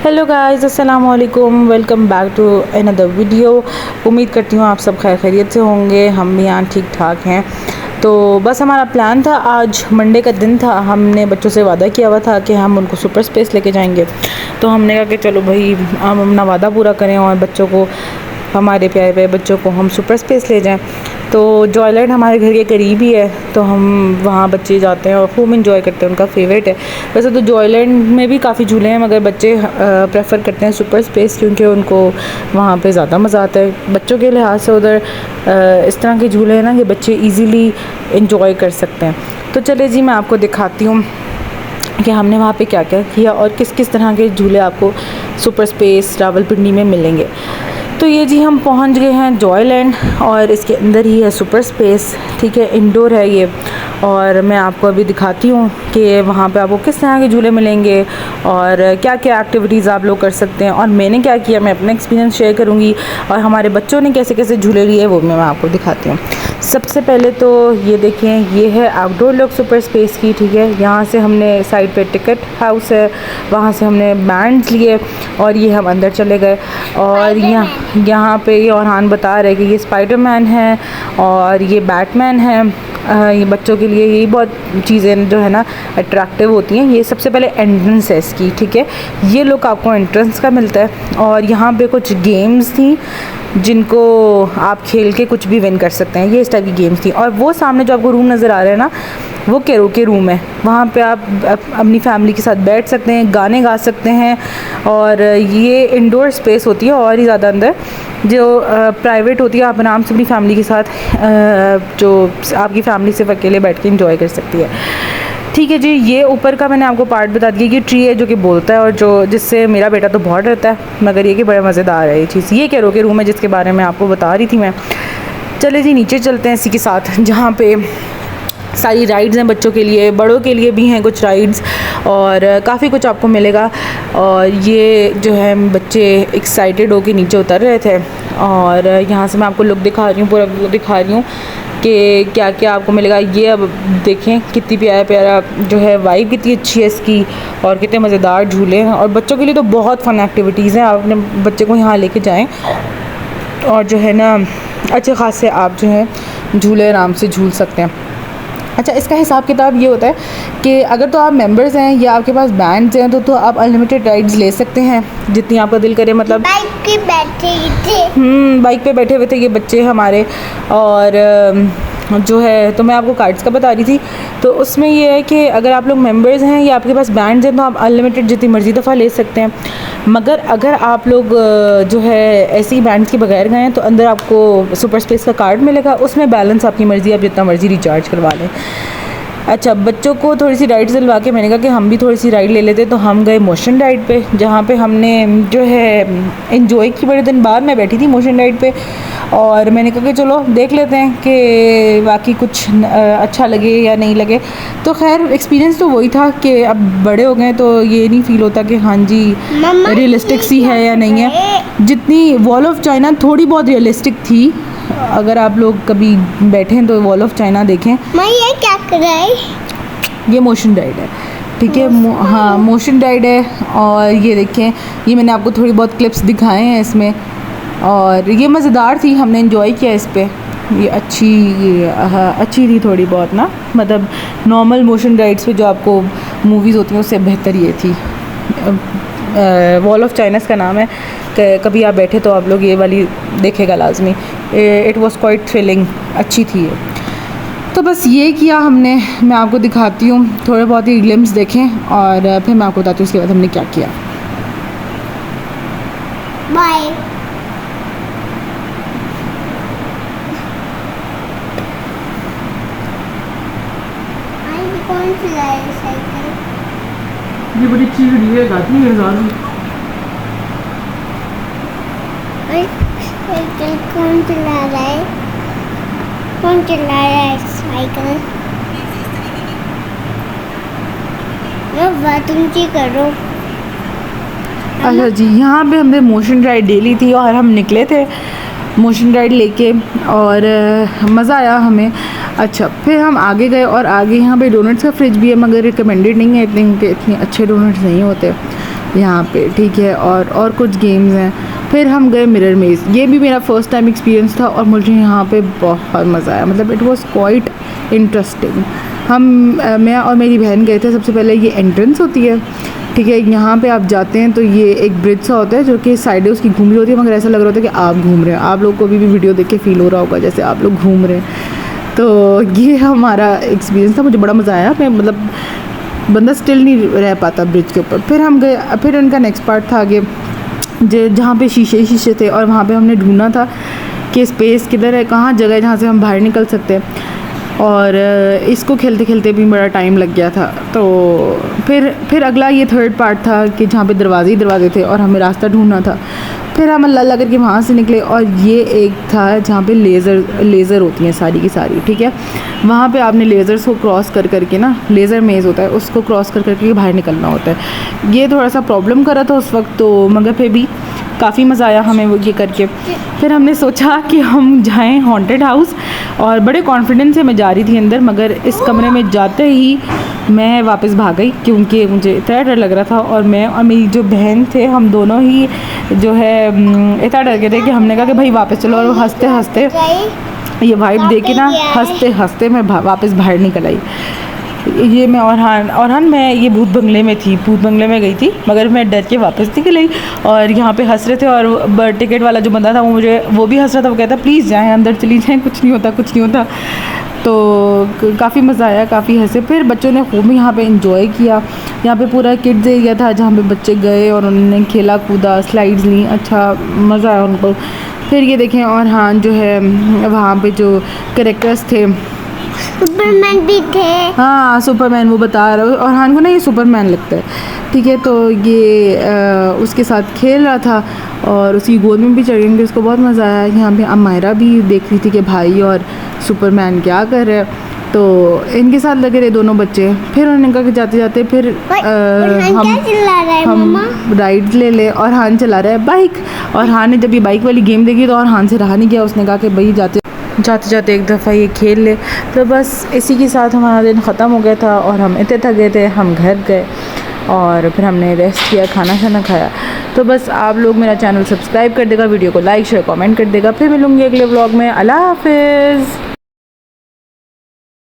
Hello guys, अस्सलाम वालेकुम। Welcome back to another video. उम्मीद करती हूँ आप सब खैर खैरियत से होंगे। हम भी यहाँ ठीक ठाक हैं। तो बस हमारा प्लान था, आज मंडे का दिन था। हमने बच्चों से वादा किया हुआ था कि हम उनको सुपर स्पेस लेके जाएंगे। तो हमने कहा कि चलो भाई हम अपना वादा पूरा करें और बच्चों को, हमारे प्यारे प्यारे बच्चों को हम सुपर स्पेस ले जाएं। तो जॉयलैंड हमारे घर के करीब ही है, तो हम वहाँ बच्चे जाते हैं और खूब इंजॉय करते हैं। उनका फेवरेट है। वैसे तो जॉयलैंड में भी काफ़ी झूले हैं, मगर बच्चे प्रेफर करते हैं सुपर स्पेस, क्योंकि उनको वहाँ पे ज़्यादा मज़ा आता है। बच्चों के लिहाज से उधर इस तरह के झूले हैं ना कि बच्चे ईज़िली इंजॉय कर सकते हैं। तो चले जी, मैं आपको दिखाती हूँ कि हमने वहाँ पे क्या क्या किया और किस किस तरह के झूले आपको सुपर स्पेस रावलपिंडी में मिलेंगे। तो ये जी हम पहुंच गए हैं जॉयलैंड, और इसके अंदर ही है सुपर स्पेस। ठीक है, इंडोर है ये। और मैं आपको अभी दिखाती हूँ कि वहाँ पे आपको किस तरह के झूले मिलेंगे और क्या क्या एक्टिविटीज़ आप लोग कर सकते हैं। और मैंने क्या किया, मैं अपना एक्सपीरियंस शेयर करूँगी, और हमारे बच्चों ने कैसे कैसे झूले लिए वो मैं आपको दिखाती हूँ। सबसे पहले तो ये देखें, ये है आउटडोर लुक सुपर स्पेस की। ठीक है, यहाँ से हमने साइड पे टिकट हाउस है, वहाँ से हमने बैंड्स लिए और ये हम अंदर चले गए। और यहाँ पे ये औरहान बता रहे कि ये स्पाइडरमैन है और ये बैटमैन है। ये बच्चों के लिए यही बहुत चीज़ें जो है ना अट्रैक्टिव होती हैं। ये सबसे पहले एंट्रेंस है इसकी। ठीक है, ये लुक आपको एंट्रेंस का मिलता है। और यहाँ पे कुछ गेम्स थी जिनको आप खेल के कुछ भी विन कर सकते हैं, ये इस टाइप की गेम्स थी। और वो सामने जो आपको रूम नज़र आ रहे हैं ना, वो कैरोके रूम है। वहाँ पे आप अपनी फैमिली के साथ बैठ सकते हैं, गाने गा सकते हैं। और ये इंडोर स्पेस होती है और ही ज़्यादा अंदर जो प्राइवेट होती है। आप आराम से अपनी फैमिली के साथ जो आपकी फैमिली सिर्फ अकेले बैठ के इंजॉय कर सकती है। ठीक है जी, ये ऊपर का मैंने आपको पार्ट बता दिया कि ट्री है जो कि बोलता है, और जो जिससे मेरा बेटा तो बहुत डरता है, मगर ये कि बड़ा मज़ेदार है ये चीज़। ये कैरोके रूम है जिसके बारे में आपको बता रही थी मैं। चले जी नीचे चलते हैं इसी के साथ, जहाँ पे सारी राइड्स हैं बच्चों के लिए, बड़ों के लिए भी हैं कुछ राइड्स, और काफ़ी कुछ आपको मिलेगा। और ये जो है बच्चे एक्साइटेड होकर नीचे उतर रहे थे। और यहाँ से मैं आपको लुक दिखा रही हूँ, पूरा व्यू दिखा रही हूँ कि क्या क्या आपको मिलेगा। ये अब देखें कितनी प्यारा प्यारा जो है वाइब कितनी अच्छी है इसकी, और कितने मज़ेदार झूले हैं। और बच्चों के लिए तो बहुत फ़न एक्टिविटीज़ हैं। आप अपने बच्चे को यहाँ लेके जाएं और जो है ना अच्छे ख़ासे आप जो है झूले आराम से झूल सकते हैं। अच्छा, इसका हिसाब किताब ये होता है कि अगर तो आप मेंबर्स हैं या आपके पास बैंड्स हैं तो आप अनलिमिटेड राइड्स ले सकते हैं जितनी आपका दिल करे। मतलब बाइक पे बैठे थे। बाइक पे बैठे हुए थे ये बच्चे हमारे। और जो है तो मैं आपको कार्ड्स का बता रही थी, तो उसमें ये है कि अगर आप लोग मेंबर्स हैं या आपके पास बैंड्स हैं तो आप अनलिमिटेड जितनी मर्ज़ी दफ़ा ले सकते हैं। मगर अगर आप लोग जो है ऐसे ही बैंड्स के बगैर गए हैं तो अंदर आपको सुपर स्पेस का कार्ड मिलेगा, उसमें बैलेंस आपकी मर्ज़ी, आप जितना मर्ज़ी रिचार्ज करवा लें। अच्छा, बच्चों को थोड़ी सी राइड दिलवा के मैंने कहा कि हम भी थोड़ी सी राइड ले लेते, तो हम गए मोशन राइड पे, जहाँ पे हमने जो है इन्जॉय की। बड़े दिन बाद मैं बैठी थी मोशन राइड पे, और मैंने कहा कि चलो देख लेते हैं कि बाकी कुछ अच्छा लगे या नहीं लगे। तो खैर एक्सपीरियंस तो वही था कि अब बड़े हो गए तो ये नहीं फ़ील होता कि हाँ जी रियलिस्टिक सी है या नहीं है। जितनी वॉल ऑफ चाइना थोड़ी बहुत रियलिस्टिक थी, अगर आप लोग कभी बैठे हैं तो वॉल ऑफ चाइना देखें। मैं ये क्या कर रहा है? ये मोशन राइड है। ठीक है, हाँ मोशन राइड है। और ये देखें, ये मैंने आपको थोड़ी बहुत क्लिप्स दिखाए हैं इसमें, और ये मज़ेदार थी, हमने इन्जॉय किया इस पर। ये अच्छी थी थोड़ी बहुत ना, मतलब नॉर्मल मोशन राइड्स पे जो आपको मूवीज़ होती हैं उससे बेहतर ये थी। वॉल ऑफ चाइना का नाम है। कभी आप बैठे तो आप लोग ये वाली देखेगा लाजमी। इट वाज क्वाइट थ्रिलिंग, अच्छी थी ये। तो बस ये किया हमने। मैं आपको दिखाती हूँ, थोड़े बहुत ही ग्लिम्स देखें और फिर मैं आपको बताती हूँ उसके बाद हमने क्या किया। बाय। कौन चलाया साइकिल? ये बड़ी अच्छी है, गाती है ज़्यादा। साइकिल कौन चला रहा है? कौन चला रहा है साइकिल? बात ऊंची करो। अच्छा जी, यहाँ पे हमने मोशन राइड ले ली थी और हम निकले थे मोशन राइड लेके, और मज़ा आया हमें। अच्छा, फिर हम आगे गए और आगे यहाँ पे डोनट्स का फ्रिज भी है, मगर रिकमेंडेड नहीं है इतने अच्छे डोनट्स नहीं होते। यहाँ पे, ठीक है, और कुछ गेम्स हैं। फिर हम गए मिरर मेज़, ये भी मेरा फ़र्स्ट टाइम एक्सपीरियंस था और मुझे यहाँ पे बहुत मज़ा आया, मतलब इट वाज क्वाइट इंटरेस्टिंग। मैं और मेरी बहन गए थे। सबसे पहले ये एंट्रेंस होती है, ठीक है, यहाँ पे आप जाते हैं तो ये एक ब्रिज सा होता है जो कि साइडें उसकी घूम रही होती है, मगर ऐसा लग रहा होता है कि आप घूम रहे हैं। आप लोग को भी वीडियो देख के फील हो रहा होगा जैसे आप लोग घूम रहे हैं। तो ये हमारा एक्सपीरियंस था, मुझे बड़ा मज़ा आया। मैं मतलब बंदा स्टिल नहीं रह पाता ब्रिज के ऊपर। फिर हम गए, फिर उनका नेक्स्ट पार्ट था आगे जहाँ पे शीशे थे और वहाँ पे हमने ढूंढना था कि स्पेस किधर है, कहाँ जगह है जहाँ से हम बाहर निकल सकते हैं। और इसको खेलते खेलते भी बड़ा टाइम लग गया था। तो फिर अगला ये थर्ड पार्ट था कि जहाँ पे दरवाजे थे और हमें रास्ता ढूंढना था। फिर हम अल्लाह करके वहाँ से निकले और ये एक था जहाँ पे लेज़र होती हैं सारी की सारी, ठीक है। वहाँ पे आपने लेज़र्स को क्रॉस कर करके ना, लेज़र मेज़ होता है, उसको क्रॉस कर करके बाहर निकलना होता है। ये थोड़ा सा प्रॉब्लम कर रहा था उस वक्त, तो मगर फिर भी काफ़ी मज़ा आया हमें वो ये करके। फिर हमने सोचा कि हम जाएं हॉन्टेड हाउस और बड़े कॉन्फिडेंस से मैं जा रही थी अंदर, मगर इस कमरे में जाते ही मैं वापस भाग गई क्योंकि मुझे इतना डर लग रहा था। और मैं और मेरी जो बहन थे, हम दोनों ही जो है इतना डर गए थे कि हमने कहा कि भाई वापस चलो। और हंसते हंसते ये वाइब देख के ना, हंसते हंसते मैं वापस बाहर निकल आई। ये मैं और मैं ये भूत बंगले में थी, भूत बंगले में गई थी, मगर मैं डर के वापस निकल आई। और यहाँ पे हंस रहे थे और टिकट वाला जो बंदा था वो भी हंस रहा था। वो कहता प्लीज़ जाएं, अंदर चली जाएं, कुछ नहीं होता। तो काफ़ी मज़ा आया, काफ़ी हंसे। फिर बच्चों ने खूब यहाँ पे एंजॉय किया। यहाँ पे पूरा किड्स एरिया था जहाँ पे बच्चे गए और उन्होंने खेला कूदा, स्लाइड्स ली, अच्छा मज़ा आया उनको। फिर ये देखें, और हाँ जो है वहाँ पे जो कैरेक्टर्स थे, सुपरमैन भी थे। हाँ सुपरमैन, वो बता रहा है। और हाँ को ना ये सुपरमैन लगता है, ठीक है। तो ये उसके साथ खेल रहा था और उसकी गोद में भी चढ़ गई, उसको बहुत मज़ा आया। यहाँ पे अमायरा भी देख रही थी कि भाई और सुपरमैन क्या कर रहे हैं, तो इनके साथ लगे रहे दोनों बच्चे। फिर उन्होंने कहा कि जाते जाते फिर हम राइड्स ले और हान चला रहा है बाइक। और हान ने जब ये बाइक वाली गेम देखी तो और हान से रहा नहीं गया, उसने कहा कि भाई जाते जाते एक दफ़ा ये खेल ले। तो बस इसी के साथ हमारा दिन ख़त्म हो गया था और हम इतने थक गए थे, हम घर गए और फिर हमने रेस्ट किया, खाना खाया। तो बस आप लोग मेरा चैनल सब्सक्राइब कर देगा, वीडियो को लाइक शेयर कमेंट कर देगा। फिर मिलूँगी अगले व्लॉग में। अल्लाह हाफ़िज़।